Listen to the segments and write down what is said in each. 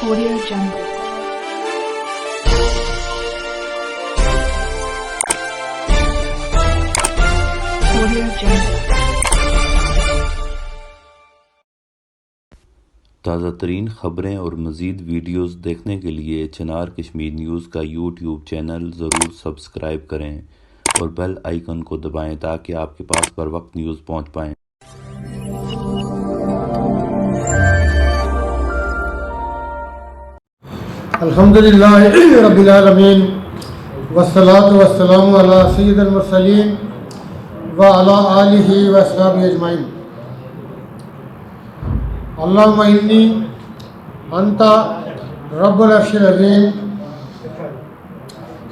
Audio Jungle. Audio Jungle. ताज़ा तरीन ख़बरें और मज़ीद वीडियोज़ देखने के लिए चिनार कश्मीर न्यूज़ का यूट्यूब चैनल ज़रूर सब्सक्राइब करें और बेल आइकन को दबाएं ताकि आपके पास बर वक्त न्यूज़ पहुंच पाएं। अल्हम्दुलिल्लाह रब्बिल आलमीन वस्सलातु वस्सलामु अला सय्यिदिल मुरसलीन व अला आलिहि व अस्हाबिहि अजमाइन। अल्लाहुम्मा इन्नी अंता रब्बुल अर्शिल अज़ीम।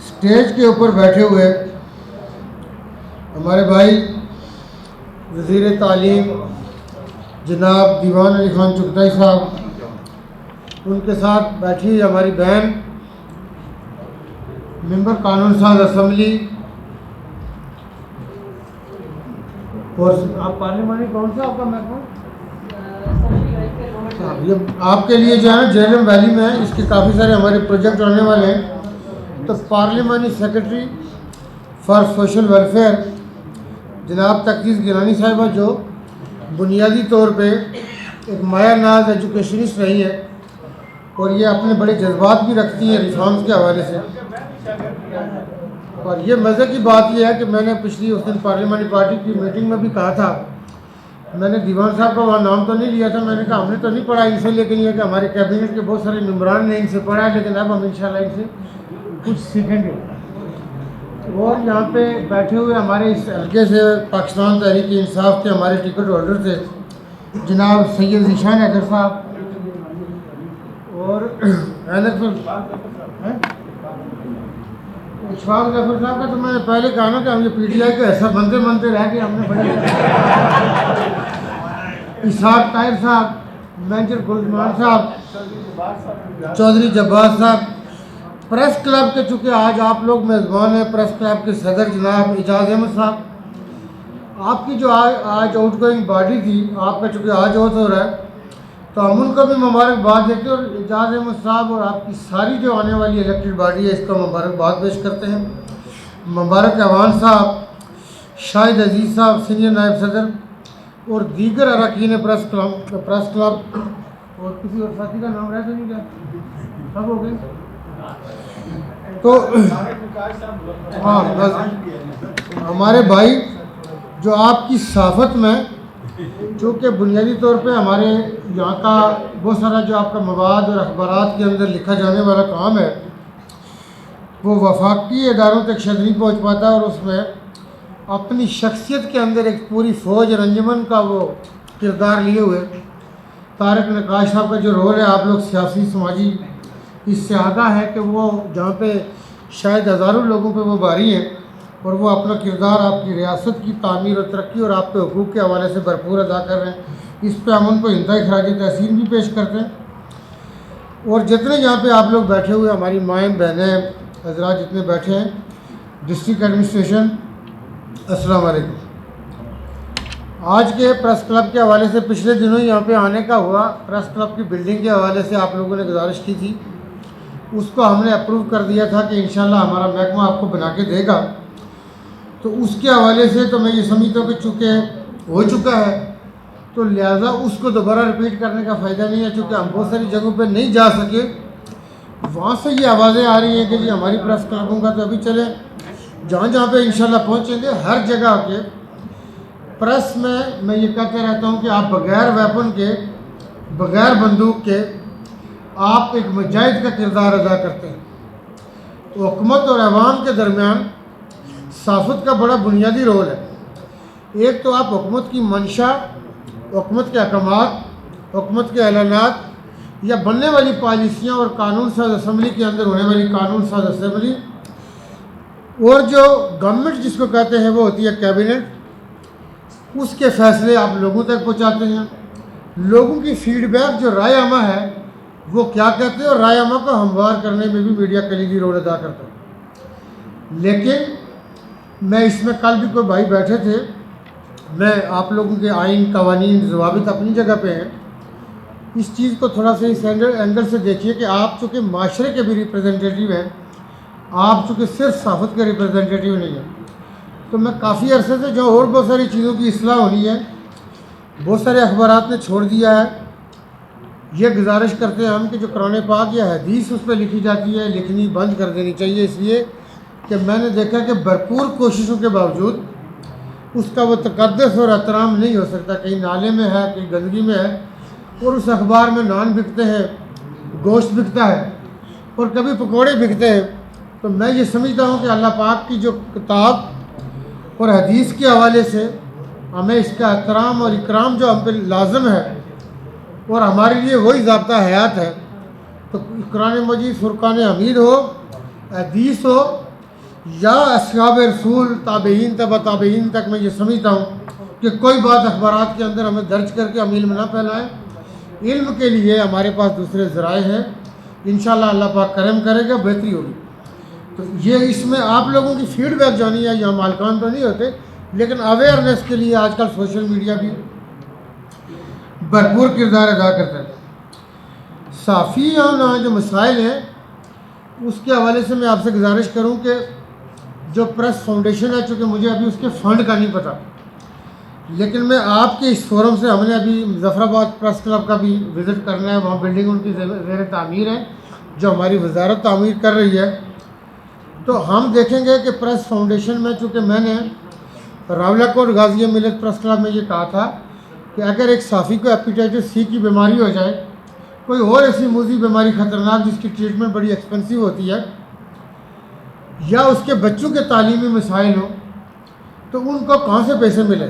स्टेज के ऊपर बैठे हुए हमारे भाई वज़ीर तालीम जनाब दीवान अली खान चुगताई साहब, उनके साथ बैठी हुई हमारी बहन मेंबर कानून साज असम्बली और आप पार्लियामेंट कौन सा आपका महकमा? ये आपके लिए जो है ना जेएलएम वैली में है, इसके काफ़ी सारे हमारे प्रोजेक्ट आने वाले हैं। तो parliamentary secretary for social welfare जनाब तकदीस गिलानी साहिबा, जो बुनियादी तौर पे एक माया नाज एजुकेशनिस्ट रही है और ये अपने बड़े जज्बात भी रखती हैं रिफॉर्म्स के हवाले से। और ये मज़े की बात यह है कि मैंने पिछली उस दिन पार्लियामेंट्री पार्टी की मीटिंग में भी कहा था, मैंने दीवान साहब का वहाँ नाम तो नहीं लिया था, मैंने कहा हमने तो नहीं पढ़ा इनसे, लेकिन ये कि हमारे कैबिनेट के बहुत सारे मेम्बरान ने इनसे पढ़ा है, लेकिन अब हम इंशाल्लाह इनसे कुछ सीखेंगे। और यहाँ पे बैठे हुए हमारे इस हल्के से पाकिस्तान तहरीक इंसाफ के हमारे टिकट होल्डर थे जनाब सैयद ज़ीशान हैदर साहब और इशफाक जफर साहब का तो मैंने पहले कहा ना कि हम ये पीटीआई के ऐसा बनते बनते रह गए, हमने बड़े इसाक ताहिर साहब, मैनेजर गुलमान साहब, चौधरी जब्बार साहब, प्रेस क्लब के चूँकि आज आप लोग मेज़बान हैं, प्रेस क्लब के सदर जनाब एजाज अहमद साहब, आपकी जो आज आउट गोइंग बॉडी थी, आपका चूँकि आज आउट हो रहा है तो हम उनको भी मुबारकबाद देते हैं और एजाज अहमद साहब और आपकी सारी जो आने वाली इलेक्टेड बॉडी है इसको मुबारकबाद पेश करते हैं। मुबारक अवान साहब, शाहिद अजीज़ साहब सीनियर नायब सदर और दीगर अरकान प्रेस क्लब और किसी और साथी का नाम रह तो नहीं गया, सब हो गए। तो हाँ, बस हमारे भाई जो आपकी साफत में चूँकि बुनियादी तौर पे हमारे यहाँ का बहुत सारा जो आपका मवाद और अखबारात के अंदर लिखा जाने वाला काम है वो वफाकी इदारों तक शायद नहीं पहुँच पाता, और उसमें अपनी शख्सियत के अंदर एक पूरी फ़ौज और अंजमन का वो किरदार लिए हुए तारिक नकाश साहब का जो रोल है, आप लोग सियासी समाजी इससे आगाह है कि वो जहाँ पे शायद हज़ारों लोगों पे वो भारी हैं और वो अपना किरदार आपकी रियासत की तामीर और तरक्की और आपके हुकूक़ के हवाले से भरपूर अदा कर रहे हैं। इस पर हम उनको इंतहाई खराज तहसीन भी पेश करते हैं। और जितने यहाँ पे आप लोग बैठे हुए हमारी माएँ बहनें हजरात जितने बैठे हैं, डिस्ट्रिक्ट एडमिनिस्ट्रेशन अस्सलाम वालेकुम। आज के प्रेस क्लब के हवाले से पिछले दिनों यहाँ पे आने का हुआ, प्रेस क्लब की बिल्डिंग के हवाले से आप लोगों ने गुजारिश की थी, उसको हमने अप्रूव कर दिया था कि इंशाल्लाह हमारा महकमा आपको बना के देगा। तो उसके हवाले से तो मैं ये समझता हूँ कि चूँकि हो चुका है तो लिहाजा उसको दोबारा रिपीट करने का फ़ायदा नहीं है, चूँकि हम बहुत सारी जगहों पे नहीं जा सके। वहाँ से ये आवाज़ें आ रही हैं कि जी हमारी प्रेस क्लबों का तो अभी चले, जहाँ जहाँ पे इंशाल्लाह पहुँचेंगे हर जगह के प्रेस में मैं ये कहता रहता हूँ कि आप बग़ैर वेपन के, बग़ैर बंदूक के आप एक मुजाहिद का किरदार अदा करते हैं। तो हुकूमत और अवाम के दरमियान साफत का बड़ा बुनियादी रोल है। एक तो आप हुकूमत की मंशा, हुकूमत के अहकामात, हुकूमत के ऐलानात या बनने वाली पॉलिसियाँ और कानून साज असम्बली के अंदर होने वाली कानून साज असम्बली और जो गवर्नमेंट जिसको कहते हैं वो होती है कैबिनेट, उसके फ़ैसले आप लोगों तक पहुँचाते हैं। लोगों की फीडबैक जो राय आमा है वो क्या कहते हैं और राय आमा को हमवार करने में भी मीडिया कलीदी रोल अदा करता है। लेकिन मैं इसमें कल भी कोई भाई बैठे थे, मैं आप लोगों के आइन कवानीन ज़वाबित अपनी जगह पे हैं, इस चीज़ को थोड़ा सा इस एंगल से देखिए कि आप चूँकि माशरे के भी रिप्रेजेंटेटिव हैं, आप चूँकि सिर्फ सहाफ़त के रिप्रेजेंटेटिव नहीं हैं। तो मैं काफ़ी अरसे से जो और बहुत सारी चीज़ों की इस्लाह होनी है, बहुत सारे अखबारात ने छोड़ दिया है। ये गुजारिश करते हैं हम कि जो कुरान पाक या हदीस उस पर लिखी जाती है, लिखनी बंद कर देनी चाहिए, इसलिए कि मैंने देखा कि भरपूर कोशिशों के बावजूद उसका वो तकद्दुस और एहतराम नहीं हो सकता। कहीं नाले में है, कहीं गंदगी में है, और उस अखबार में नान बिकते हैं, गोश्त बिकता है और कभी पकोड़े बिकते हैं। तो मैं ये समझता हूँ कि अल्लाह पाक की जो किताब और हदीस के हवाले से हमें इसका एहतराम और इकराम जो हम पे लाजम है और हमारे लिए वही ज़ाब्ता हयात है। तो कुरान मजीद, फुरकान हमीद हो, हदीस हो या असहाब रसूल, ताबईन, तबा ताबईन तक, मैं ये समझता हूँ कि कोई बात अखबारात के अंदर हमें दर्ज करके हम इल्म ना फैलाएं। इल्म के लिए हमारे पास दूसरे ज़राए हैं, इंशाअल्लाह अल्लाह पाक करम करेगा, बेहतरी होगी। तो ये इसमें आप लोगों की फीडबैक जानी है, यहाँ मालकान तो नहीं होते, लेकिन अवेयरनेस के लिए आजकल सोशल मीडिया भी भरपूर किरदार अदा करता है। साफ़ी और जो मसाइल हैं उसके हवाले से मैं आपसे गुजारिश करूं कि जो प्रेस फाउंडेशन है, चूँकि मुझे अभी उसके फ़ंड का नहीं पता, लेकिन मैं आपके इस फोरम से, हमने अभी मुजफ्फराबाद प्रेस क्लब का भी विज़िट करना है, वहाँ बिल्डिंग उनकी ज़ेर तामीर है जो हमारी वजारत तामीर कर रही है। तो हम देखेंगे कि प्रेस फाउंडेशन में, चूँकि मैंने रावलाकोट गाज़िया मिलत प्रेस क्लब में ये कहा था कि अगर एक साफ़ी को हेपेटाइटिस सी की बीमारी हो जाए, कोई और ऐसी मूजी बीमारी ख़तरनाक जिसकी ट्रीटमेंट बड़ी एक्सपेंसिव होती है, या उसके बच्चों के तालीमी मसाइल हो, तो उनको कहाँ से पैसे मिले।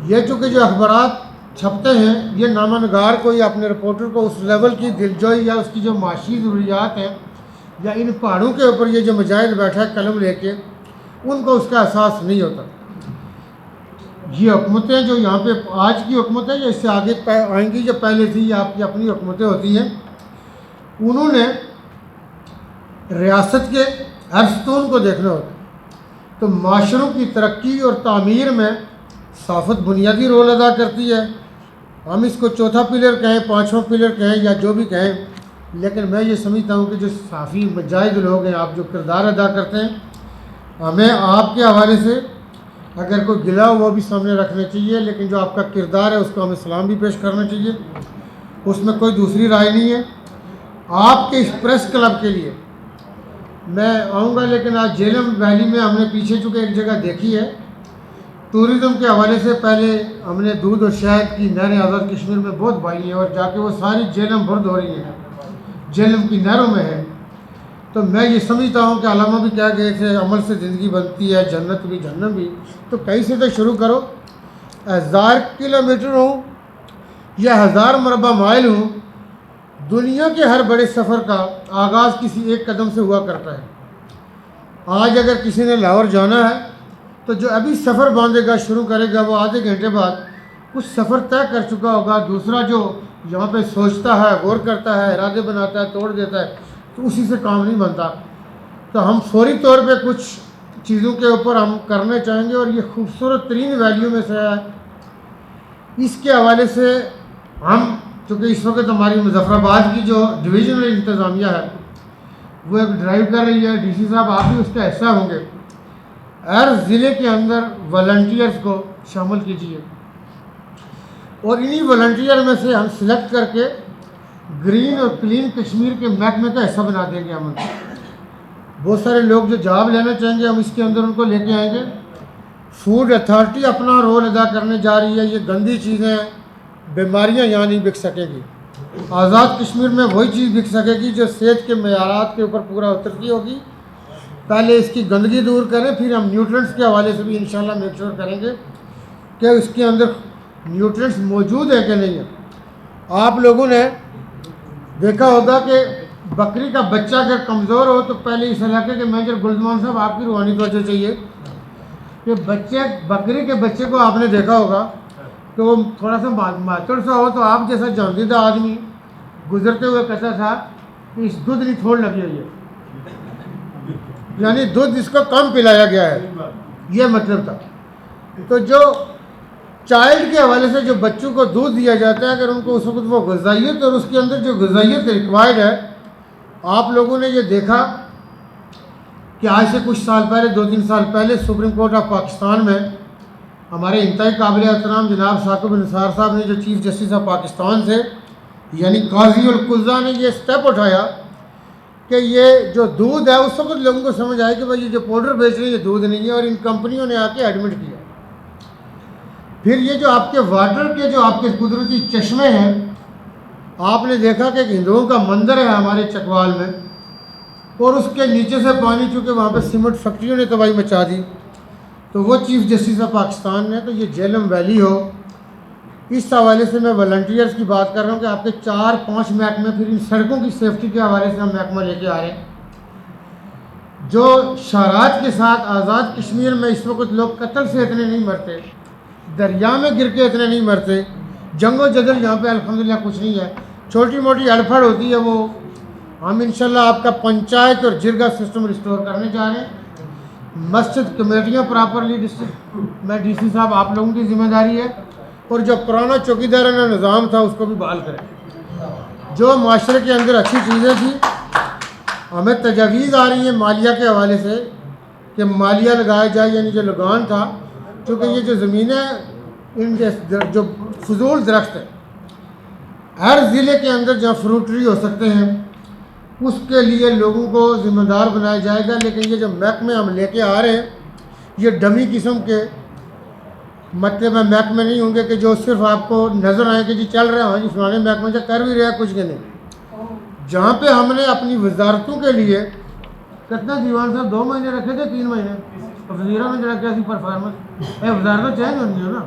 ये चूँकि जो अखबारात छपते हैं, ये नामानगार को या अपने रिपोर्टर को उस लेवल की दिलजोई या उसकी जो माशी ज़रूरियात हैं, या इन पहाड़ों के ऊपर ये जो मुजाहिद बैठा है कलम लेके, उनको उसका एहसास नहीं होता। ये हुकूमतें जो यहाँ पे आज की हुकूमतें या इससे आगे आएंगी, जो पहले थी या आपकी अपनी हुकूमतें होती हैं, उन्होंने रियासत के हर सतून को देखना होता। तो माशरों की तरक्की और तामीर में सहाफ़त बुनियादी रोल अदा करती है। हम इसको चौथा पिलर कहें, पाँचवां पिलर कहें, या जो भी कहें, लेकिन मैं ये समझता हूँ कि जो साफ़ी मुजाहिद लोग हैं, आप जो किरदार अदा करते हैं, हमें आपके हवाले से अगर कोई गिला हो वो भी सामने रखना चाहिए, लेकिन जो आपका किरदार है उसको हमें सलाम भी पेश करना चाहिए, उसमें कोई दूसरी राय नहीं है। आपके इस प्रेस क्लब के लिए मैं आऊँगा, लेकिन आज झेलम वैली में हमने पीछे चुके एक जगह देखी है टूरिज़म के हवाले से। पहले हमने दूध और शहद की नहरें आज़ाद कश्मीर में बहुत बाई हैं, और जाके वो सारी झेलम भर्द हो रही हैं, झेलम की नहरों में है। तो मैं ये समझता हूँ कि अलामा भी क्या गए थे, अमल से ज़िंदगी बनती है, जन्नत भी जहन्नम भी। तो कहीं से तो शुरू करो। 1000 किलोमीटर हो या 1000 मरबा माइल हो, दुनिया के हर बड़े सफ़र का आगाज़ किसी एक कदम से हुआ करता है। आज अगर किसी ने लाहौर जाना है, तो जो अभी सफ़र बांधेगा, शुरू करेगा, वो आधे घंटे बाद कुछ सफ़र तय कर चुका होगा। दूसरा जो यहाँ पे सोचता है, गौर करता है, इरादे बनाता है, तोड़ देता है, तो उसी से काम नहीं बनता। तो हम फौरी तौर पे कुछ चीज़ों के ऊपर हम करने चाहेंगे, और ये खूबसूरत तरीन वैल्यू में से है। इसके हवाले से हम, चूँकि इस वक्त हमारी मुजफ्फराबाद की जो डिवीज़नल इंतज़ामिया है वो एक ड्राइव कर रही है, डीसी साहब आप भी उसका हिस्सा होंगे। हर ज़िले के अंदर वॉलंटियर्स को शामिल कीजिए, और इन्हीं वॉलंटियर में से हम सिलेक्ट करके ग्रीन और क्लीन कश्मीर के महकमे का हिस्सा बना देंगे। हम बहुत सारे लोग जो जॉब लेना चाहेंगे, हम इसके अंदर उनको लेके आएंगे। फूड अथॉरिटी अपना रोल अदा करने जा रही है। ये गंदी चीज़ें, बीमारियां यहाँ नहीं बिक सकेगी। आज़ाद कश्मीर में वही चीज़ बिक सकेगी जो सेहत के मेयारात के ऊपर पूरा उतरती होगी। पहले इसकी गंदगी दूर करें, फिर हम न्यूट्रिएंट्स के हवाले से भी इंशाल्लाह मेक श्योर करेंगे कि इसके अंदर न्यूट्रिएंट्स मौजूद है कि नहीं है। आप लोगों ने देखा होगा कि बकरी का बच्चा अगर कमज़ोर हो, तो पहले इस इलाके के मैनेजर गुलजमान साहब आपकी रूहानी तवज्जो चाहिए कि बकरी के बच्चे को आपने देखा होगा कि वो थोड़ा सा माचड़ सा हो, तो आप जैसा जानदीदा आदमी गुजरते हुए कहता था कि इस दूध नहीं थोड़ लगी हुई है, यानी दूध इसको कम पिलाया गया है, ये मतलब था। तो जो चाइल्ड के हवाले से जो बच्चों को दूध दिया जाता है, अगर उनको उस वक्त वो गज़ाइयत और उसके अंदर जो गज़ाइयत रिक्वायर्ड है, आप लोगों ने ये देखा कि आज से कुछ साल पहले, 2-3 साल पहले, सुप्रीम कोर्ट ऑफ पाकिस्तान में हमारे इंतहाई काबिल एहतराम जनाब साकिब निसार साहब ने, जो चीफ़ जस्टिस ऑफ पाकिस्तान थे, यानी काजी उल कुज़ा ने ये स्टेप उठाया कि ये जो दूध है, उस वक्त लोगों को समझ आया कि भाई ये जो पाउडर बेच रहे हैं ये दूध नहीं है, और इन कंपनियों ने आके एडमिट किया। फिर ये जो आपके वाटर के जो आपके कुदरती चश्मे हैं, आपने देखा कि एक हिंदुओं का मंदिर है हमारे चकवाल में, और उसके नीचे से पानी, चूँकि वहाँ पे सीमेंट फैक्ट्रियों ने तबाही मचा दी, तो वो चीफ़ जस्टिस ऑफ पाकिस्तान ने, तो ये झेलम वैली हो, इस हवाले से मैं वॉलंटियर्स की बात कर रहा हूँ कि आपके 4-5 महकमे, फिर इन सड़कों की सेफ्टी के हवाले से हम महकमा लेके आ रहे हैं। जो शरात के साथ आज़ाद कश्मीर में इस वक्त लोग कत्ल से इतने नहीं मरते, दरिया में गिर के इतने नहीं मरते, जंगो जदल यहाँ पे अल्हम्दुलिल्लाह कुछ नहीं है, छोटी मोटी अड़फड़ होती है, वो हम इंशाल्लाह आपका पंचायत और जिरगा सिस्टम रिस्टोर करने जा रहे हैं। मस्जिद कमेटियाँ प्रॉपरली, डिस्ट्रिक्ट में डीसी साहब आप लोगों की जिम्मेदारी है, और जो पुराना चौकीदाराना निज़ाम था उसको भी बहाल करें। जो माशरे के अंदर अच्छी चीज़ें थी, हमें तजावीज़ आ रही है मालिया के हवाले से कि मालिया लगाया जाए, यानी जो लगान था, क्योंकि ये जो ज़मीनें, इन जो फजूल दरख्त है, हर ज़िले के अंदर जहाँ फ्रूट ट्री हो सकते हैं, उसके लिए लोगों को ज़िम्मेदार बनाया जाएगा। लेकिन ये जो महकमे हम लेके आ रहे हैं, ये डमी किस्म के मतलब महकमे नहीं होंगे कि जो सिर्फ आपको नज़र आए कि जी चल रहे हैं, हाँ जी फलाने महकमे से कर भी रहे हैं कुछ के नहीं। जहाँ पे हमने अपनी वजारतों के लिए कितना दीवान साहब 2 महीने रखे थे, 3 महीने वजीरा में जरा कैसी परफॉर्मेंस है, वजारत चेंज होनी है ना,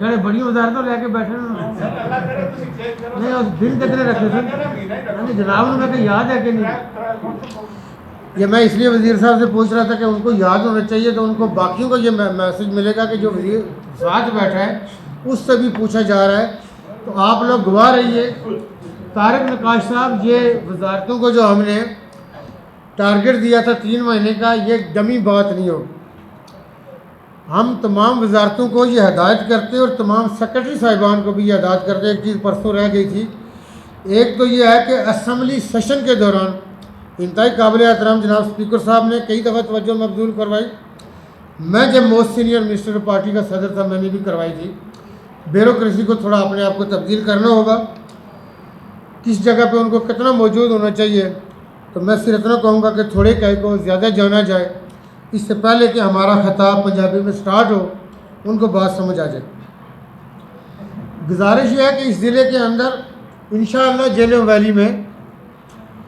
जड़े बड़ी वजारत लेके बैठे नहीं, और दिन कितने रखे थे जनाब, उन्हें याद है कि नहीं? ये मैं इसलिए वज़ीर साहब से पूछ रहा था कि उनको याद होना चाहिए, तो उनको बाकियों को ये मैसेज मिलेगा कि जो वज़ीर साथ बैठा है उससे भी पूछा जा रहा है। तो आप लोग गवाह रहिए। तारिक नकाश साहब, ये वजारतों को जो हमने टारगेट दिया था 3 महीने का, ये डमी बात नहीं होगी। हम तमाम वजारतों को ये हदायत करते और तमाम सेक्रेटरी साहिबान को भी ये हदायत करते। एक चीज़ परसों रह गई थी, एक तो ये है कि असम्बली सेशन के दौरान इंतहाई काबिल एहतराम जनाब स्पीकर साहब ने कई दफ़ा तवज्जो मबजूल करवाई। मैं जब मोस्ट सीनियर मिनिस्टर पार्टी का सदर था, मैंने भी करवाई थी। ब्यूरोक्रेसी को थोड़ा अपने आप को तब्दील करना होगा, किस जगह पे उनको कितना मौजूद होना चाहिए। तो मैं सिर्फ इतना कहूँगा कि थोड़े कहे को ज़्यादा जाना जाए, इससे पहले कि हमारा खिताब पंजाबी में स्टार्ट हो, उनको बात समझ आ जाए। गुजारिश ये है कि इस ज़िले के अंदर इंशाअल्लाह झेलम वैली में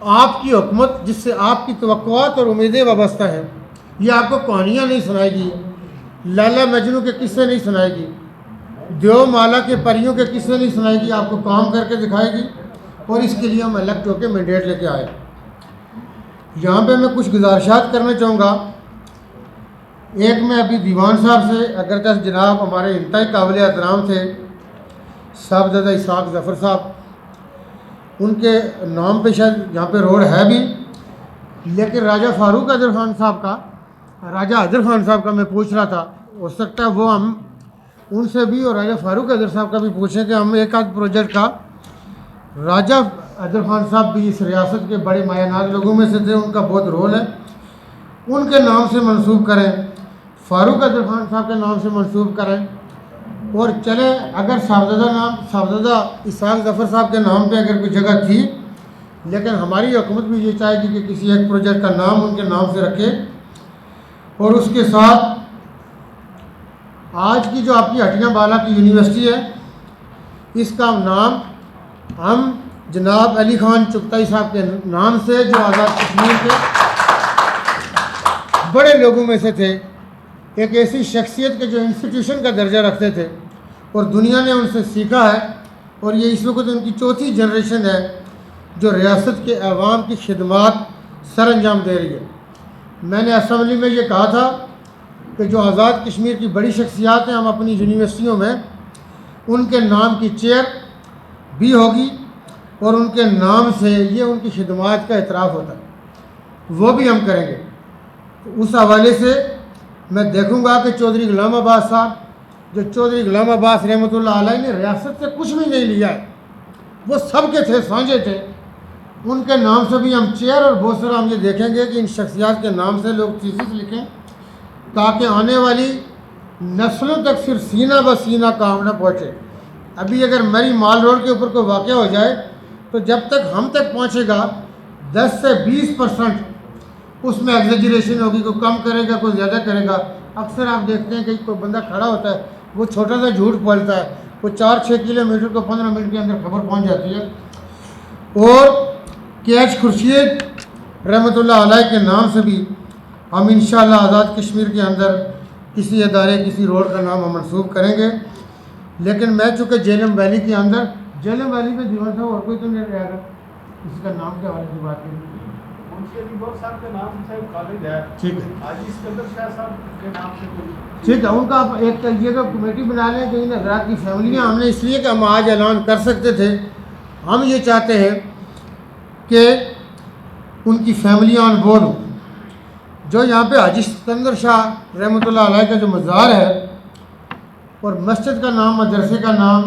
आपकी हुकूमत, जिससे आपकी तवक्कुआत और उम्मीदें वाबस्ता हैं, ये आपको कहानियाँ नहीं सुनाएगी, लैला मजनू के किस्से नहीं सुनाएगी, देवमाला के परियों के किस्से नहीं सुनाएगी, आपको काम करके दिखाएगी। और इसके लिए हम इलेक्ट होकर मैंडेट लेके आए। यहाँ पे मैं कुछ गुजारिशात करना चाहूँगा। एक मैं अभी दीवान साहब से, अगर जैसे जनाब हमारे इंतहाई काबिल एहतराम थे साहबजादा इसाक ज़फ़र साहब, उनके नाम पे शायद यहाँ पे रोड है भी, लेकिन राजा फ़ारूक हैदर खान साहब का, राजा हैदर खान साहब का मैं पूछ रहा था, हो सकता है वो हम उनसे भी और राजा फ़ारूक हैदर साहब का भी पूछें कि हम एक आध प्रोजेक्ट का, राजा हैदर खान साहब भी इस रियासत के बड़े मायानाज लोगों में से थे, उनका बहुत रोल है, उनके नाम से मंसूब करें, फ़ारूक हैदर खान साहब के नाम से मंसूब करें। और चले अगर साहबजादा इसाक ज़फ़र साहब के नाम पे अगर कोई जगह थी, लेकिन हमारी हुकूमत भी ये चाहेगी कि किसी एक प्रोजेक्ट का नाम उनके नाम से रखें। और उसके साथ आज की जो आपकी हटियाँ बाला की यूनिवर्सिटी है, इसका नाम हम जनाब अली खान चुगताई साहब के नाम से, जो आज़ाद कश्मीर के बड़े लोगों में से थे, एक ऐसी शख्सियत के जो इंस्टीट्यूशन का दर्जा रखते थे और दुनिया ने उनसे सीखा है। और ये इस वक्त उनकी चौथी जनरेशन है जो रियासत के अवाम की खिदमत सर अंजाम दे रही है। मैंने असम्बली में ये कहा था कि जो आज़ाद कश्मीर की बड़ी शख्सियात हैं, हम अपनी यूनिवर्सिटियों में उनके नाम की चेयर भी होगी और उनके नाम से ये उनकी खिदमत का एतराफ़ होता है, वो भी हम करेंगे। तो उस हवाले से मैं देखूंगा कि चौधरी गुलाम अब्बास साहब जो चौधरी गुलाम अब्बास रहमतुल्लाह अलैह ने रियासत से कुछ भी नहीं लिया है, वो सब के थे, साझे थे। उनके नाम से भी हम चेयर और बहुत सारा हम ये देखेंगे कि इन शख्सियात के नाम से लोग थीसिस लिखें, ताकि आने वाली नस्लों तक सिर्फ सीना ब सीना काम न पहुँचे। अभी अगर मरी माल रोड के ऊपर कोई वाक़या हो जाए तो जब तक हम तक पहुँचेगा 10 से 20% उसमें एग्जेजरेशन होगी, कोई कम करेगा कोई ज़्यादा करेगा। अक्सर आप देखते हैं कि कोई बंदा खड़ा होता है, वो छोटा सा झूठ बोलता है, वो 4-6 किलोमीटर को 15 मिनट के अंदर खबर पहुँच जाती है। और KH खुर्शीद रहमतुल्लाह अलैह के नाम से भी हम इंशाअल्लाह आज़ाद कश्मीर के अंदर किसी अदारे किसी रोड का नाम हम मंसूब करेंगे। लेकिन मैं चूँकि झेलम वैली के अंदर, झेलम वैली में दीवान साहब और कोई तो नहीं रहेगा, किसी का नाम के हवाले से बात करें। ठीक है, ठीक है, उनका आप एक करिएगा, कमेटी बना लें कि इन हज़रात की फैमिलियाँ, हमने इसलिए कि हम आज ऐलान कर सकते थे। हम ये चाहते हैं कि उनकी फैमिली ऑन बोर्ड हो। जो यहाँ पे हाजी सिकंदर शाह रहमतुल्लाह अलैह का जो मज़ार है और मस्जिद का नाम, मदरसे का नाम,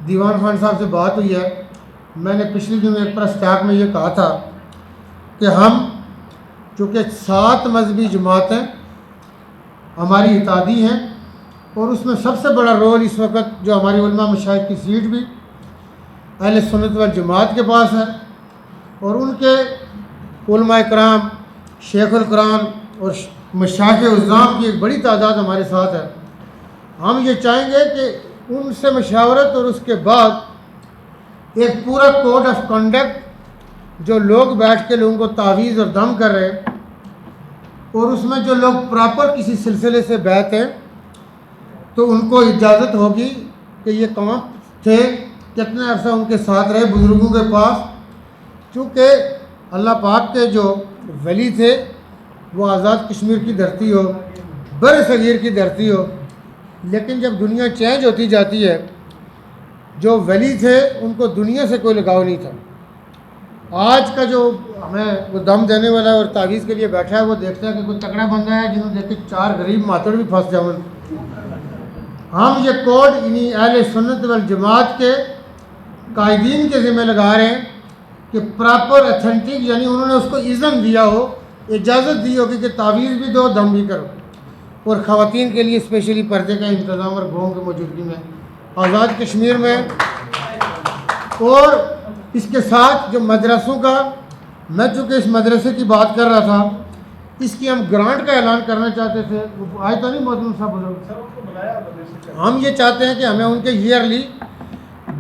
दीवान खान साहब से बात हुई है। मैंने पिछले दिनों एक प्रेस टॉक में ये कहा था कि हम चूँकि 7 मजहबी जमातें हमारी इतादी हैं और उसमें सबसे बड़ा रोल इस वक्त जो हमारी उलमा मशाइख की सीट भी अहले सुन्नत वल जमात के पास है और उनके उलमा इकराम, शेखुल कुरान और मशाइख उज़्ज़ाम की एक बड़ी तादाद हमारे साथ है। हम ये चाहेंगे कि उनसे मशावरत और उसके बाद एक पूरा कोड ऑफ कंडक्ट जो लोग बैठ के लोगों को तावीज़ और दम कर रहे हैं और उसमें जो लोग प्रॉपर किसी सिलसिले से बैठ हैं तो उनको इजाज़त होगी कि ये कहाँ थे, कितना अर्सा उनके साथ रहे बुज़ुर्गों के पास। चूँकि अल्लाह पाक के जो वली थे वो आज़ाद कश्मीर की धरती हो, बर सगीर की धरती हो, लेकिन जब दुनिया चेंज होती जाती है, जो वली थे उनको दुनिया से कोई लगाव नहीं था। आज का जो हमें वो दम देने वाला है और तावीज़ के लिए बैठा है, वो देखता है कि कोई तगड़ा बंदा है जिन्होंने देख के 4 गरीब मातड़ भी फंस जावन। हम ये कोड इन्हीं अहले सुन्नत वल जमात के कायदीन के ज़िम्मे लगा रहे हैं कि प्रॉपर अथेंटिक, यानी उन्होंने उसको इज़्ज़त दिया हो, इजाज़त दी होगी कि तावीज़ भी दो, दम भी करो। और ख़वातीन के लिए स्पेशली पर्दे का इंतज़ाम और गों की मौजूदगी में आज़ाद कश्मीर में। और इसके साथ जो मदरसों का, मैं चूँकि इस मदरसे की बात कर रहा था, इसकी हम ग्रांट का ऐलान करना चाहते थे। वो आए तो नहीं मौजूद साहब बुजुर्ग। हम ये चाहते हैं कि हमें उनके ईयरली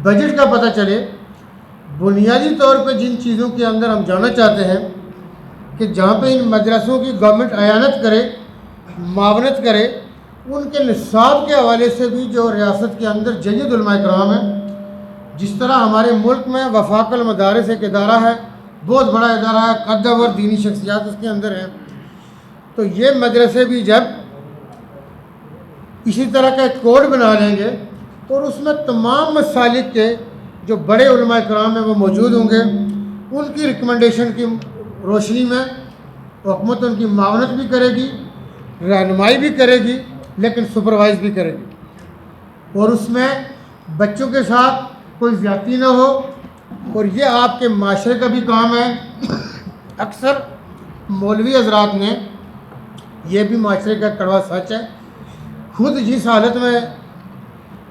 बजट का पता चले। बुनियादी तौर पे जिन चीज़ों के अंदर हम जाना चाहते हैं कि जहाँ पे इन मदरसों की गवर्नमेंट आयानत करे, मावनत करे, उनके निसाब के हवाले से भी जो रियासत के अंदर जय्यद उलमा इकराम है, जिस तरह हमारे मुल्क में वफाकल मदारिस एक इदारा है, बहुत बड़ा इदारा है, कद्दावर दीनी शख्सियात उसके अंदर हैं, तो ये मदरसे भी जब इसी तरह का एक कोड बना लेंगे और उसमें तमाम मसालिक के जो बड़े उलमा इकराम हैं वो मौजूद होंगे, उनकी रिकमेंडेशन की रोशनी में हुकूमत उनकी मावनत भी करेगी, रहनुमाई भी करेगी, लेकिन सुपरवाइज़ भी करेगी और उसमें बच्चों के साथ कोई ज़्यादती ना हो। और ये आपके माशरे का भी काम है। अक्सर मौलवी हज़रात ने, यह भी माशरे का कड़वा सच है, खुद जिस हालत में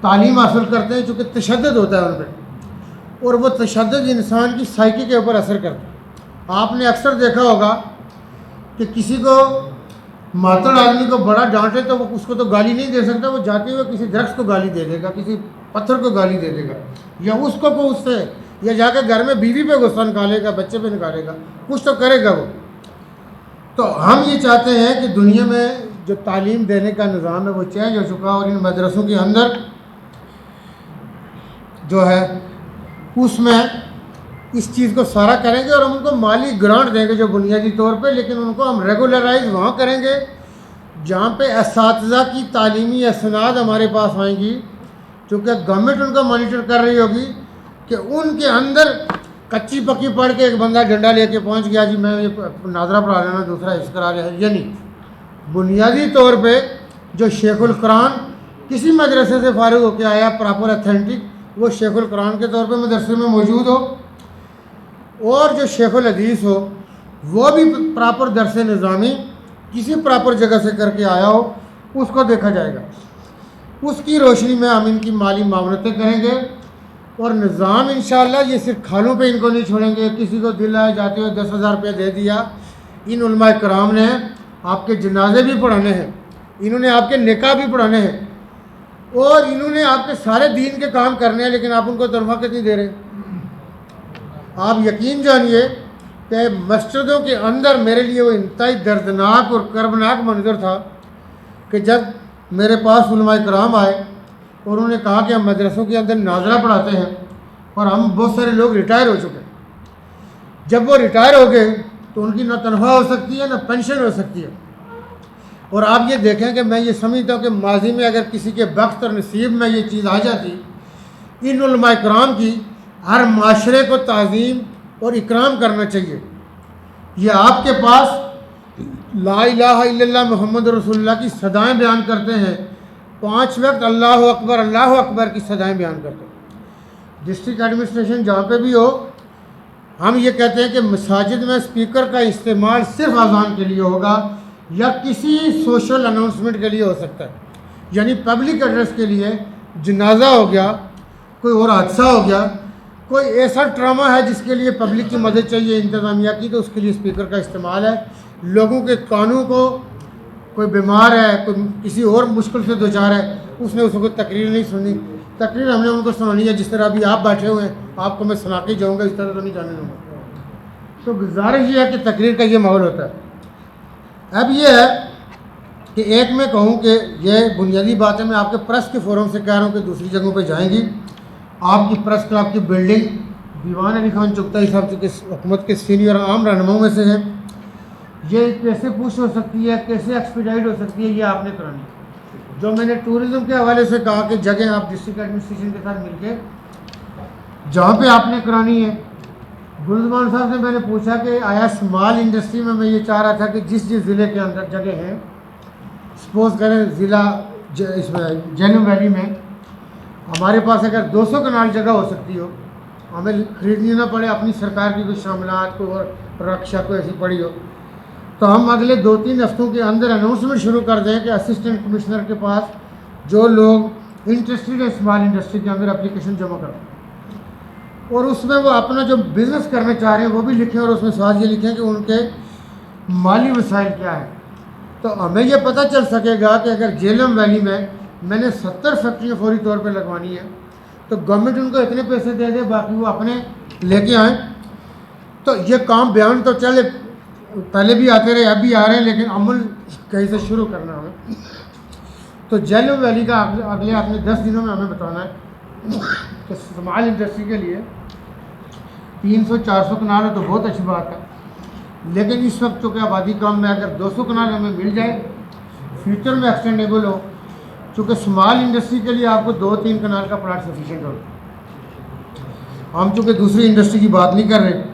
तालीम हासिल करते हैं, चूँकि तशद्दुद होता है उन पर, और वो तशद्दुद इंसान की साइकी के ऊपर असर करता है। आपने अक्सर देखा होगा कि किसी को मातड़ आदमी को बड़ा डांटे तो वो उसको तो गाली नहीं दे सकता, वो जाते हुए किसी दरख्त को गाली दे देगा, किसी पत्थर को गाली दे देगा, या उसको उससे, या जाकर घर में बीवी पे गुस्सा निकालेगा, बच्चे पे निकालेगा, कुछ तो करेगा वो। तो हम ये चाहते हैं कि दुनिया में जो तालीम देने का निज़ाम है वो चेंज हो चुका है और इन मदरसों के अंदर जो है उसमें इस चीज़ को सारा करेंगे और हम उनको माली ग्रांट देंगे जो बुनियादी तौर पे, लेकिन उनको हम रेगुलराइज वहाँ करेंगे जहाँ पे असातिज़ा की तालीमी असनाद हमारे पास आएंगी, चूँकि गवर्नमेंट उनका मॉनिटर कर रही होगी कि उनके अंदर कच्ची पक्की पढ़ के एक बंदा डंडा लेके पहुँच गया, जी मैं ये नादरा पढ़ा लेना, दूसरा इस करा लिया, ये नहीं। बुनियादी तौर पे जो शेखुल कुरान किसी मदरसे से फारिग होकर आया प्रॉपर अथेंटिक, वो शेखुल कुरान के तौर पे मदरसे में मौजूद हो, और जो शेखुल हदीस हो वो भी प्रॉपर दरस निज़ामी किसी प्रॉपर जगह से करके आया हो, उसको देखा जाएगा। उसकी रोशनी में हम इनकी माली मामलतें करेंगे और निज़ाम इंशाअल्लाह ये सिर्फ खालों पे इनको नहीं छोड़ेंगे। किसी को दिल आए जाते हुए 10,000 रुपये दे दिया, इन उलमा कराम ने आपके जनाजे भी पढ़ाने हैं, इन्होंने आपके निकाह भी पढ़ाने हैं, और इन्होंने आपके सारे दीन के काम करने हैं, लेकिन आप उनको तनख्वाह कितनी दे रहे हैं? आप यकीन जानिए कि मस्जिदों के अंदर मेरे लिए वो इंतहाई दर्दनाक और कर्बनाक मंजर था कि जब मेरे पास उलमा कराम आए और उन्होंने कहा कि हम मदरसों के अंदर नाज़रा पढ़ाते हैं और हम बहुत सारे लोग रिटायर हो चुके हैं। जब वो रिटायर हो गए तो उनकी ना तनख्वाह हो सकती है ना पेंशन हो सकती है। और आप ये देखें कि मैं ये समझता हूँ कि माजी में अगर किसी के बख्त और नसीब में ये चीज़ आ जाती, इन उलमा कराम की हर माशरे को ताज़ीम और इकराम करना चाहिए। ये आपके पास ला इलाहा इल्लल्लाह मुहम्मद रसूलुल्लाह की सदाएं बयान करते हैं, 5 वक्त अल्लाह अकबर की सदाएं बयान करते हैं। डिस्ट्रिक्ट एडमिनिस्ट्रेशन जहाँ पे भी हो, हम ये कहते हैं कि मसाजिद में स्पीकर का इस्तेमाल सिर्फ अजान के लिए होगा या किसी सोशल अनाउंसमेंट के लिए हो सकता है, यानी पब्लिक एड्रेस के लिए, जनाजा हो गया, कोई और हादसा हो गया, कोई ऐसा ट्रामा है जिसके लिए पब्लिक की मदद चाहिए इंतज़ामिया की, तो उसके लिए स्पीकर का इस्तेमाल है। लोगों के कानों को, कोई बीमार है, कोई किसी और मुश्किल से दो चार है, उसने उसको तकरीर नहीं सुनी, तकरीर हमने उनको सुनानी है। जिस तरह अभी आप बैठे हुए हैं, आपको मैं सुना के जाऊँगा, इस तरह तो नहीं जाने दूँगा। तो गुजारिश ये है कि तकरीर का ये माहौल होता है। अब ये है कि एक मैं कहूँ कि ये बुनियादी बात है, मैं आपके प्रेस के फोरम से कह रहा हूँ कि दूसरी जगहों पर जाएंगी। आपकी प्रेस क्लब की बिल्डिंग दीवान अली खान चुगताई साहब जो कि हुकूमत के सीनियर आम रहनुमाओं में से हैं, ये कैसे पुश हो सकती है, कैसे एक्सपीडाइट हो सकती है, ये आपने करानी है। जो मैंने टूरिज़्म के हवाले से कहा कि जगह आप डिस्ट्रिक्ट एडमिनिस्ट्रेशन के साथ मिलके जहाँ पे आपने करानी है। गुलजमान साहब से मैंने पूछा कि आया स्मॉल इंडस्ट्री में मैं ये चाह रहा था कि जिस जिस ज़िले के अंदर जगह है, सपोज करें ज़िला इसमें जैनम वैली में हमारे पास अगर 200 कनाल जगह हो सकती हो, हमें खरीदनी ना पड़े, अपनी सरकार की कोई शामिलात को और रक्षा को ऐसी पड़ी हो, तो हम अगले 2-3 हफ्तों के अंदर अनाउंसमेंट शुरू कर दें कि असिस्टेंट कमिश्नर के पास जो लोग इंटरेस्टेड है स्मॉल इंडस्ट्री के अंदर एप्लीकेशन जमा करें, और उसमें वो अपना जो बिज़नेस करना चाह रहे हैं वो भी लिखें, और उसमें साथ ये लिखें कि उनके माली वसाइल क्या है। तो हमें ये पता चल सकेगा कि अगर झेलम वैली में मैंने 70 फैक्ट्रियाँ फौरी तौर पे लगवानी है, तो गवर्नमेंट उनको इतने पैसे दे दे, बाकी वो अपने लेके आएँ। तो ये काम बयान तो चले पहले भी आते रहे, अब भी आ रहे हैं, लेकिन अमल कहीं से शुरू करना हमें। तो झेलम वैली का अगले आपने 10 दिनों में हमें बताना है कि स्मॉल इंडस्ट्री के लिए 300-400 कनाल है तो बहुत अच्छी बात है, लेकिन इस वक्त चूँकि आबादी कम में अगर 200 कनाल हमें मिल जाए, फ्यूचर में एक्सटेंडेबल हो, चूँकि स्मॉल इंडस्ट्री के लिए आपको 2-3 कनाल का प्लाट सफिशिएंट होगा। हम चूँकि दूसरी इंडस्ट्री की बात नहीं कर रहे।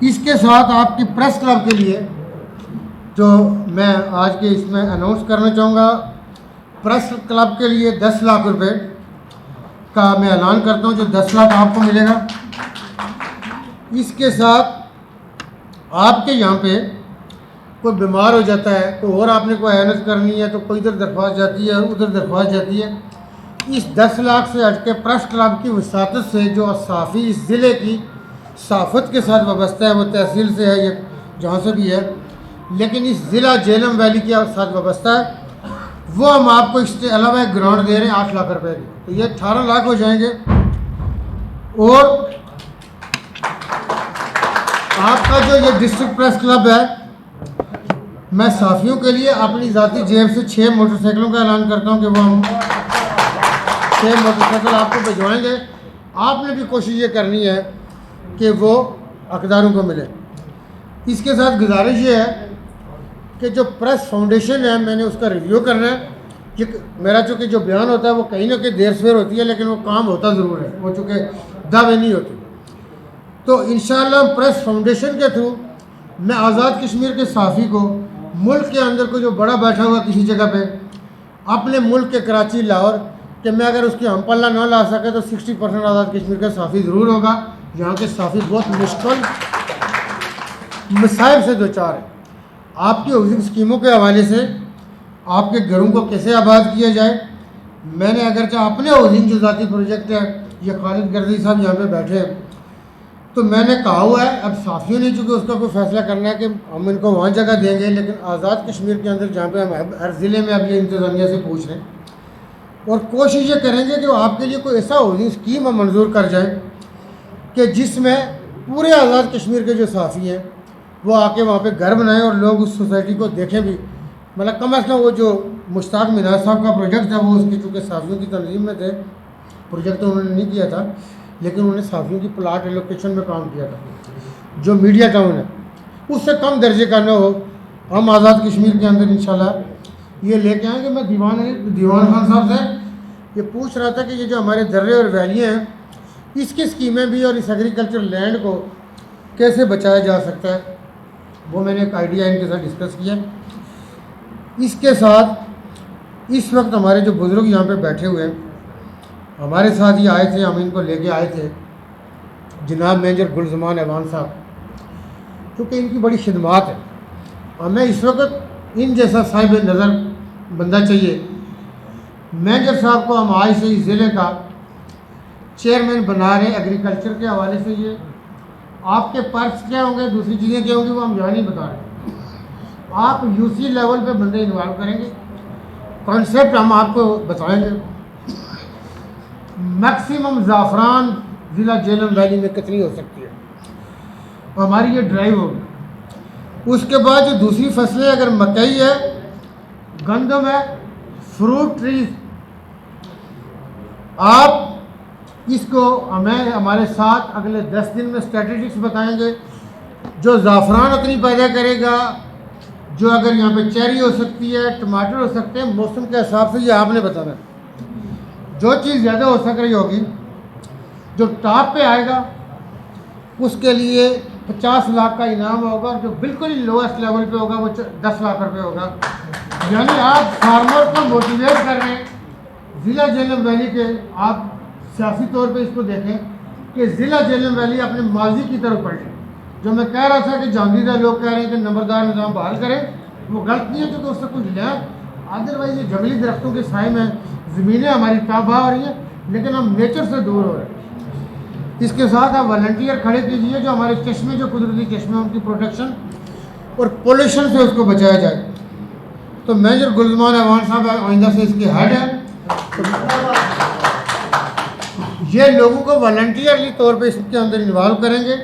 इसके साथ आपकी प्रेस क्लब के लिए जो मैं आज के इसमें अनाउंस करना चाहूँगा, प्रेस क्लब के लिए 10 लाख रुपए का मैं ऐलान करता हूँ, जो 10 लाख आपको मिलेगा। इसके साथ आपके यहाँ पे कोई बीमार हो जाता है, कोई और आपने कोई अहनत करनी है, तो कोई इधर दरख्वास्त जाती है, उधर दरख्वास्त जाती है। इस 10 लाख से हट के प्रेस क्लब की वसातत से जो साफ़ी इस ज़िले की साफत के साथ वाबस्ता है, वो तहसील से है या जहाँ से भी है, लेकिन इस ज़िला झेलम वैली के साथ वाबस्ता है, वो हम आपको इसके अलावा एक ग्रांट दे रहे हैं 8 लाख रुपए की, तो ये 18 लाख हो जाएंगे। और आपका जो ये डिस्ट्रिक्ट प्रेस क्लब है, मैं साफियों के लिए अपनी ज़ाती जेब से 6 मोटरसाइकिलों का ऐलान करता हूँ कि वो हम 6 मोटरसाइकिल आपको भिजवाएंगे। आपने भी कोशिश ये करनी है कि वो हकदारों को मिले। इसके साथ गुजारिश ये है कि जो प्रेस फाउंडेशन है, मैंने उसका रिव्यू करना है कि मेरा चूँकि जो बयान होता है वो कहीं ना कहीं देर सवेर होती है, लेकिन वो काम होता ज़रूर है, वो चूँकि दावे नहीं होती। तो इंशाअल्लाह प्रेस फाउंडेशन के थ्रू मैं आज़ाद कश्मीर के साफ़ी को, मुल्क के अंदर को जो बड़ा बैठा हुआ किसी जगह पे, अपने मुल्क के कराची लाहौर कि मैं अगर उसकी हम पल्ला ना ला सके तो 60% आज़ाद कश्मीर का साफ़ी ज़रूर होगा। यहाँ के साफ़ी बहुत मुश्किल मसाइल से दो चार है। आपकी हाउसिंग स्कीमों के हवाले से आपके घरों को कैसे आबाद किया जाए, मैंने अगरचे अपने हाउसिंग जो ज़ाती प्रोजेक्ट है, ये खालिद गर्दी साहब यहाँ पे बैठे हैं, तो मैंने कहा हुआ है अब साफ़ियों ने चूँकि उसका कोई फ़ैसला करना है कि हम इनको वहाँ जगह देंगे, लेकिन आज़ाद कश्मीर के अंदर जहाँ पे हम हर ज़िले में अब ये इंतज़ामिया से पूछ रहे हैं और कोशिश ये करेंगे कि वो आपके लिए कोई ऐसा हाउसिंग स्कीम हम मंजूर कर जाए कि जिसमें पूरे आज़ाद कश्मीर के जो साफ़ी हैं वो आके वहाँ पे घर बनाएं और लोग उस सोसाइटी को देखें भी। मतलब कम अज़ कम वो जो मुश्ताक मिनाज साहब का प्रोजेक्ट था वो उसकी चूँकि साफ़ियों की तंजीम में थे, प्रोजेक्ट तो उन्होंने नहीं किया था, लेकिन उन्होंने साफ़ियों की प्लाट एलोकेशन में काम किया था। जो मीडिया टाउन है उससे कम दर्जे का न हो, हम आज़ाद कश्मीर के अंदर इंशाल्लाह ये लेके आएँगे। मैं दीवान खान साहब से ये पूछ रहा था कि ये जो हमारे दर्रे और वैलियाँ हैं इसकी स्कीमें भी और इस एग्रीकल्चर लैंड को कैसे बचाया जा सकता है, वो मैंने एक आइडिया इनके साथ डिस्कस किया। इसके साथ इस वक्त हमारे जो बुज़ुर्ग यहाँ पे बैठे हुए हैं, हमारे साथ ही आए थे, हम इनको लेके आए थे, जनाब मेजर गुलजमान ऐवान साहब, क्योंकि इनकी बड़ी खिदमात है। हमें इस वक्त इन जैसा साहिब नज़र बंदा चाहिए। मेजर साहब को हम आज से इस ज़िले का चेयरमैन बना रहे एग्रीकल्चर के हवाले से। ये आपके पर्स क्या होंगे, दूसरी चीज़ें क्या होंगी, वो हम यहाँ नहीं बता रहे। आप यूसी लेवल पे बंदे इन्वॉल्व करेंगे, कॉन्सेप्ट हम आपको बताएंगे। मैक्सिमम ज़ाफ़रान ज़िला जेलम वैली में कितनी हो सकती है, हमारी ये ड्राइव होगी। उसके बाद जो दूसरी फसलें, अगर मकई है, गंदम है, फ्रूट ट्रीज, आप इसको हमें हमारे साथ अगले 10 दिन में स्ट्रेटेजिक्स बताएंगे। जो ज़ाफ़रान उतनी पैदा करेगा, जो अगर यहाँ पे चेरी हो सकती है, टमाटर हो सकते हैं, मौसम के हिसाब से ये आपने बताना है। जो चीज़ ज़्यादा हो सक रही होगी, जो टॉप पे आएगा उसके लिए 50 लाख का इनाम होगा, जो बिल्कुल ही लोएस्ट लेवल पे होगा वो 10 लाख रुपये होगा। यानी आप फार्मर को मोटिवेट कर रहे हैं। ज़िला जेलम वैली के आप सियासी तौर पे इसको देखें कि ज़िला जेलम वैली अपने माजी की तरफ पलटे। जो मैं कह रहा था कि जामदीदा लोग कह रहे हैं कि नंबरदार निज़ाम बहाल करें, वो गलत नहीं है, क्योंकि उससे कुछ लें। अदरवाइज ये जंगली दरख्तों के साए में ज़मीनें हमारी तबाह हो रही हैं, लेकिन हम नेचर से दूर हो रहे हैं। इसके साथ आप वॉलंटियर खड़े कीजिए, जो हमारे चश्मे, जो कुदरती चश्मे, उनकी प्रोटेक्शन और पोल्यूशन से उसको बचाया जाए। तो मेजर गुलजमान ऐवान साहब आइंदा से इसके हेड हैं, तो ये लोगों को वॉलंटियरली तौर पे इसके अंदर इन्वॉल्व करेंगे।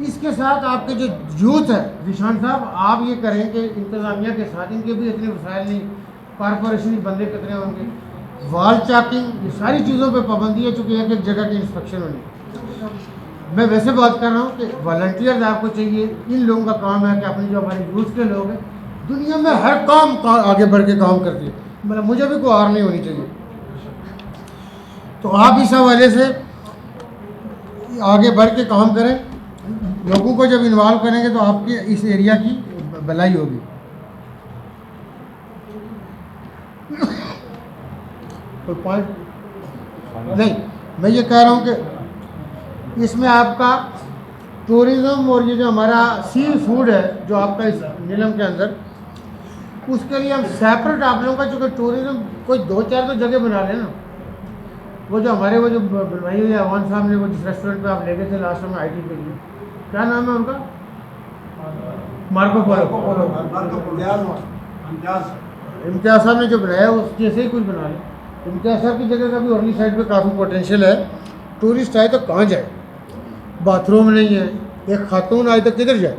इसके साथ आपके जो यूथ है, जिशान साहब, आप ये करें कि इंतज़ामिया के साथ, इनके भी इतने वसाइल नहीं, कॉरपोरेशन बंदे कितने होंगे, वाल चाकिंग, ये सारी चीज़ों पे पाबंदी है, चूँकि एक एक जगह की इंस्पेक्शन होनी। मैं वैसे बात कर रहा हूँ कि वॉलंटियर्स आपको चाहिए। इन लोगों का काम है कि अपनी जो हमारे यूथ के लोग हैं, दुनिया में हर काम आगे बढ़ के काम करती है, मतलब मुझे भी कोई हार नहीं होनी चाहिए। तो आप इस हवाले से आगे बढ़ के काम करें। लोगों को जब इन्वॉल्व करेंगे तो आपके इस एरिया की भलाई होगी। कोई पॉइंट नहीं, मैं ये कह रहा हूँ कि इसमें आपका टूरिज़्म और ये जो हमारा सी फूड है जो आपका इस नीलम के अंदर, उसके लिए हम सेपरेट आप लोगों का, चूँकि टूरिज़्म कोई 2-4 तो जगह बना लेना। वो जो हमारे वो जो बनवाई हुई है अवान साहब ने, वो जिस रेस्टोरेंट पे आप ले गए थे लास्ट टाइम आईटी के लिए, क्या नाम है उनका, मार्को पोलो, इम्तियाज़ साहब ने जो बनाया उस जैसे ही कुछ बना लें। इम्तियाज़ साहब की जगह का भी औरली साइड पे काफ़ी पोटेंशियल है। टूरिस्ट आए तो कहाँ जाए, बाथरूम नहीं है, एक खातून आए तो किधर जाए।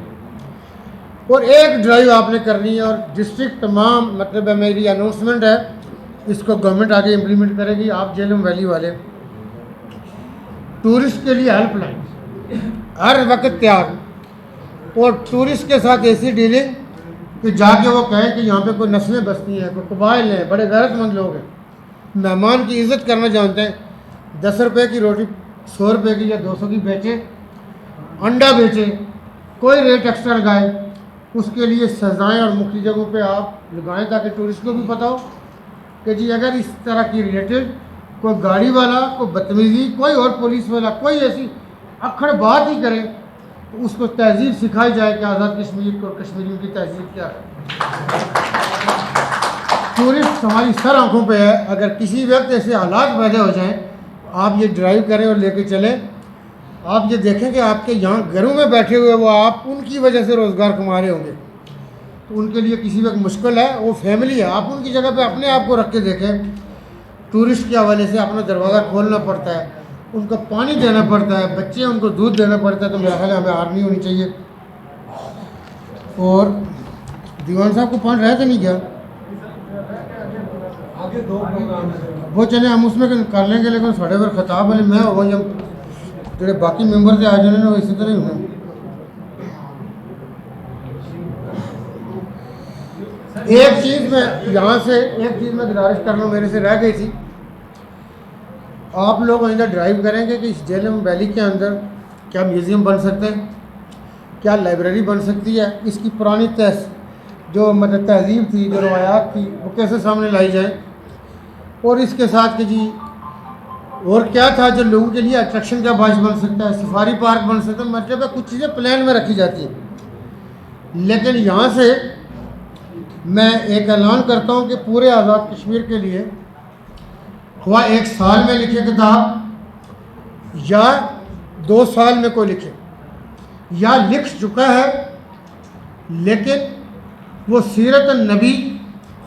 और एक ड्राइव आपने करनी है, और डिस्ट्रिक्ट तमाम, मतलब मेरी अनाउंसमेंट है, इसको गवर्नमेंट आगे इम्प्लीमेंट करेगी। आप जेलम वैली वाले टूरिस्ट के लिए हेल्पलाइन हर वक्त तैयार, और टूरिस्ट के साथ ऐसी डीलिंग कि जाके वो कहें कि यहाँ पे कोई नस्लें बसती हैं, कोई कबाइल हैं, बड़े गैरतमंद लोग हैं, मेहमान की इज़्ज़त करना जानते हैं। 10 रुपये की रोटी 100 रुपये की या 200 की बेचे, अंडा बेचे, कोई रेट एक्स्ट्रा लगाए, उसके लिए सज़ाएँ और मुख्तलिफ जगहों पे आप लगाएं ताकि टूरिस्ट को भी पता हो कि जी अगर इस तरह की रिलेटेड कोई गाड़ी वाला, कोई बदतमीज़ी, कोई और पुलिस वाला कोई ऐसी अखड़ बात ही करे तो उसको तहजीब सिखाई जाए कि आज़ाद कश्मीर को, कश्मीरियों की तहजीब क्या है। टूरिस्ट हमारी सर आंखों पे है। अगर किसी वक्त ऐसे हालात पैदा हो जाएं, आप ये ड्राइव करें और लेके चलें, आप ये देखें कि आपके यहाँ घरों में बैठे हुए वो आप उनकी वजह से रोज़गार कमा रहे होंगे, तो उनके लिए किसी वक्त मुश्किल है। वो फैमिली है, आप उनकी जगह पे अपने आप को रख के देखें। टूरिस्ट के हवाले से अपना दरवाज़ा खोलना पड़ता है, उनको पानी देना पड़ता है, बच्चे उनको दूध देना पड़ता है, तो मेरा ख्याल है हमें हार नहीं होनी चाहिए। और दीवान साहब को पानी रह तो नहीं गया, आगे 2 प्रोग्राम है वो चले हम उसमें कर लेंगे, लेकिन साढ़े पर खिताब वाले मैं हो जब जो बाकी मेंबर से आ जाने ना इसी तरह ही होना। एक चीज़ मैं यहाँ से गुजारिश कर लूँ, मेरे से रह गई थी। आप लोग आइंदा ड्राइव करेंगे कि इस जेलम वैली के अंदर क्या म्यूज़ियम बन सकते हैं, क्या लाइब्रेरी बन सकती है, इसकी पुरानी जो मतलब तहजीब थी, जो रवायात थी, वो कैसे सामने लाई जाए। और इसके साथ कि जी और क्या था जो लोगों के लिए अट्रैक्शन का बाइस बन सकता है, सफारी पार्क बन सकता है, मतलब कुछ चीज़ें प्लान में रखी जाती हैं। लेकिन यहाँ से मैं एक ऐलान करता हूँ कि पूरे आज़ाद कश्मीर के लिए हुआ 1 साल में लिखे किताब या 2 साल में कोई लिखे या लिख चुका है, लेकिन वो सीरत नबी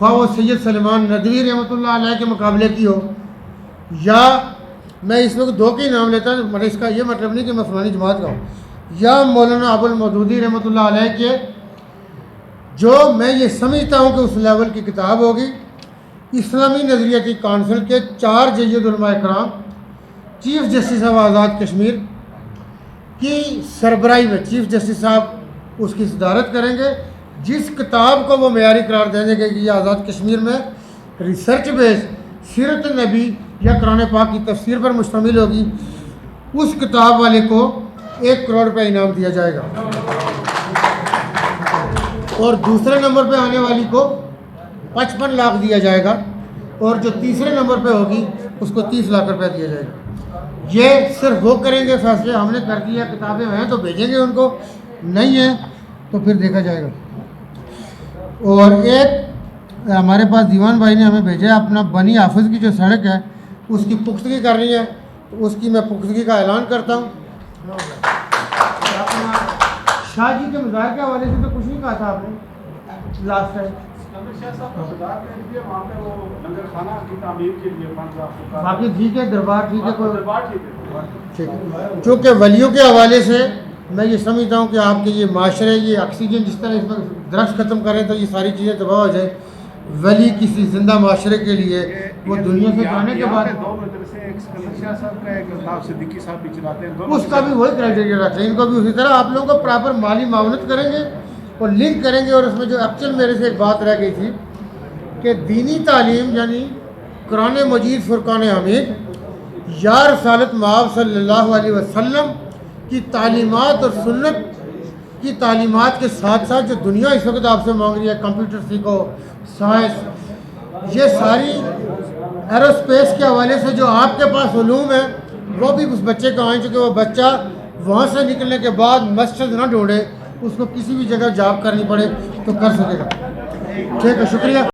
हुआ वो सैयद सलमान नदवी रहमतुल्लाह अलैह के मुकाबले की हो, या मैं इस वक्त 2 के ही नाम लेता हूँ, मतलब इसका ये मतलब नहीं कि मैं फलानी जमात का हूँ, या मौलाना अबुल मौदूदी रहमतुल्लाह अलैह के, जो मैं ये समझता हूँ कि उस लेवल की किताब होगी। इस्लामी नज़रियाती काउंसिल के 4 जय्यद उलमा इकराम, chief justice of Azad Kashmir की सरबराही में चीफ़ जस्टिस साहब उसकी सदारत करेंगे। जिस किताब को वो मेयारी करार देंगे कि ये आज़ाद कश्मीर में रिसर्च बेस सीरत नबी या कुरान पाक की तफसीर पर मुश्तमिल होगी, उस किताब वाले को 1 करोड़ रुपये इनाम दिया जाएगा, और दूसरे नंबर पे आने वाली को 55 लाख दिया जाएगा, और जो तीसरे नंबर पे होगी उसको 30 लाख रुपया दिया जाएगा। ये सिर्फ वो करेंगे, फैसले हमने कर दिया, किताबें हैं तो भेजेंगे उनको, नहीं है तो फिर देखा जाएगा। और एक हमारे पास दीवान भाई ने हमें भेजा है, अपना बनी हाफिज़ की जो सड़क है उसकी पुख्तगी करनी है, तो उसकी मैं पुख्तगी का ऐलान करता हूँ। अपना शाह जी के मज़ार के हवाले से तो कुछ नहीं कहा था आपने लास्ट टाइम, बाकी ठीक है, दरबार ठीक है, कोई ठीक है। चूँकि वलियों के हवाले से मैं ये समझता हूँ कि आपके ये माशरे, ये ऑक्सीजन जिस तरह इसमें दरख्त ख़त्म करें तो ये सारी चीज़ें तबाह हो जाए, वली किसी जिंदा माशरे के लिए वो दुनिया से जाने के बाद उसका भी वही क्राइटेरिया रखते हैं, इनको भी उसी तरह आप लोगों को प्रॉपर माली मावनत करेंगे और लिंक करेंगे। और उसमें जो एक्चुअल मेरे से एक बात रह गई थी कि दीनी तालीम यानी कुरान मजीद फुरकान हमीद या रसालत मआब सल्लल्लाहु अलैहि वसल्लम की तालीमात और सुन्नत की तालीमात के साथ साथ जो दुनिया इस वक्त आपसे मांग रही है, कंप्यूटर सीखो, साइंस, ये सारी एरोस्पेस के हवाले से जो आपके पास उलूम है वो भी उस बच्चे को आए, चूँकि वो बच्चा वहाँ से निकलने के बाद मस्जिद ना ढूंढे, उसको किसी भी जगह जॉब करनी पड़े तो कर सकेगा। ठीक है, शुक्रिया।